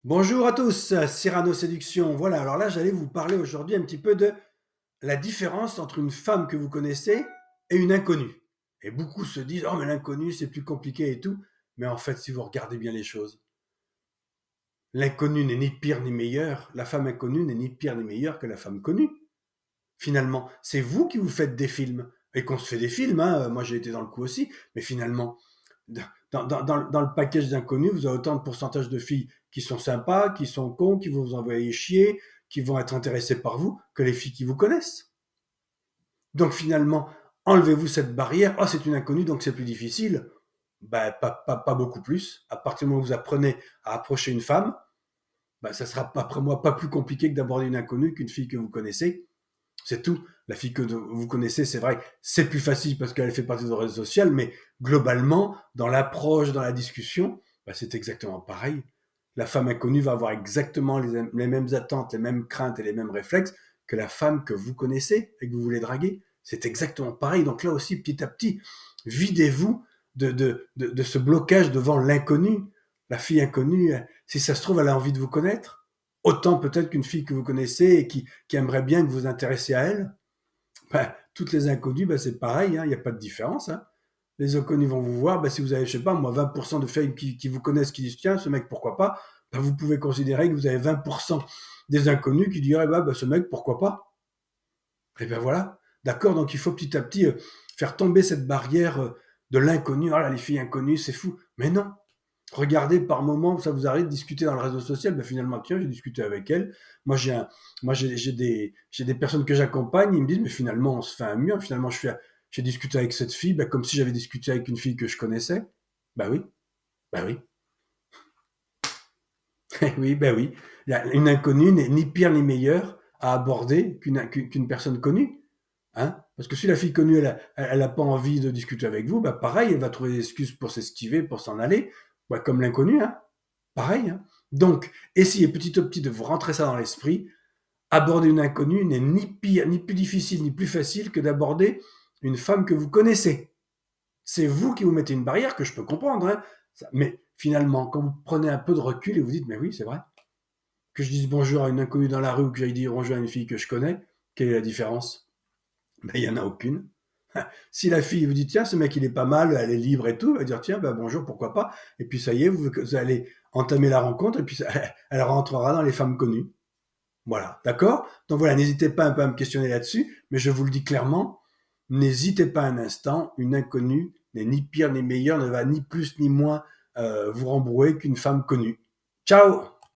Bonjour à tous, Cyrano Séduction. Voilà, alors là, j'allais vous parler aujourd'hui un petit peu de la différence entre une femme que vous connaissez et une inconnue. Et beaucoup se disent, oh mais l'inconnu, c'est plus compliqué et tout. Mais en fait, si vous regardez bien les choses, l'inconnu n'est ni pire ni meilleur, la femme inconnue n'est ni pire ni meilleure que la femme connue. Finalement, c'est vous qui vous faites des films. Et qu'on se fait des films, hein, moi j'ai été dans le coup aussi, mais finalement, dans le package d'inconnus, vous avez autant de pourcentage de filles qui sont sympas, qui sont cons, qui vont vous envoyer chier, qui vont être intéressées par vous, que les filles qui vous connaissent. Donc finalement, enlevez-vous cette barrière. Oh, c'est une inconnue, donc c'est plus difficile. Ben, pas beaucoup plus. À partir du moment où vous apprenez à approcher une femme, ben, ça sera, après moi, pas plus compliqué que d'aborder une inconnue qu'une fille que vous connaissez. C'est tout. La fille que vous connaissez, c'est vrai, c'est plus facile parce qu'elle fait partie de vos réseaux sociaux, mais globalement, dans l'approche, dans la discussion, bah, c'est exactement pareil. La femme inconnue va avoir exactement les mêmes attentes, les mêmes craintes et les mêmes réflexes que la femme que vous connaissez et que vous voulez draguer. C'est exactement pareil. Donc là aussi, petit à petit, videz-vous de ce blocage devant l'inconnu. La fille inconnue, si ça se trouve, elle a envie de vous connaître. Autant peut-être qu'une fille que vous connaissez et qui aimerait bien que vous vous intéressiez à elle. Ben, toutes les inconnues, ben, c'est pareil, il n'y a pas de différence. Hein. Les inconnus vont vous voir, ben, si vous avez, je sais pas, moi, 20% de filles qui vous connaissent, qui disent, tiens, ce mec, pourquoi pas, ben, vous pouvez considérer que vous avez 20% des inconnus qui diraient, ben, ce mec, pourquoi pas. Et ben voilà, d'accord, donc il faut petit à petit faire tomber cette barrière de l'inconnu. Ah là, les filles inconnues, c'est fou. Mais non, regardez par moment où ça vous arrive de discuter dans le réseau social, ben finalement, tiens, j'ai discuté avec elle. Moi, j'ai des personnes que j'accompagne, ils me disent, mais finalement, on se fait un mur. Finalement, j'ai discuté avec cette fille, ben, comme si j'avais discuté avec une fille que je connaissais. Ben oui, ben oui, oui, ben oui. Une inconnue n'est ni pire ni meilleure à aborder qu'une personne connue. Hein. Parce que si la fille connue, elle a pas envie de discuter avec vous, bah pareil, elle va trouver des excuses pour s'esquiver, pour s'en aller, bah, comme l'inconnu, hein. Pareil. Hein. Donc, essayez petit à petit de vous rentrer ça dans l'esprit. Aborder une inconnue n'est ni pire, ni plus difficile, ni plus facile que d'aborder une femme que vous connaissez. C'est vous qui vous mettez une barrière que je peux comprendre, hein. Mais finalement, quand vous prenez un peu de recul et vous dites, mais oui, c'est vrai, que je dise bonjour à une inconnue dans la rue ou que j'aille dire bonjour à une fille que je connais, quelle est la différence? Ben, il n'y en a aucune. Si la fille vous dit, tiens, ce mec, il est pas mal, elle est libre et tout, elle va dire, tiens, ben, bonjour, pourquoi pas. Et puis, ça y est, vous allez entamer la rencontre et puis elle rentrera dans les femmes connues. Voilà, d'accord. Donc voilà, n'hésitez pas un peu à me questionner là-dessus, mais je vous le dis clairement, n'hésitez pas un instant, une inconnue n'est ni pire ni meilleure, ne va ni plus ni moins vous rembrouer qu'une femme connue. Ciao.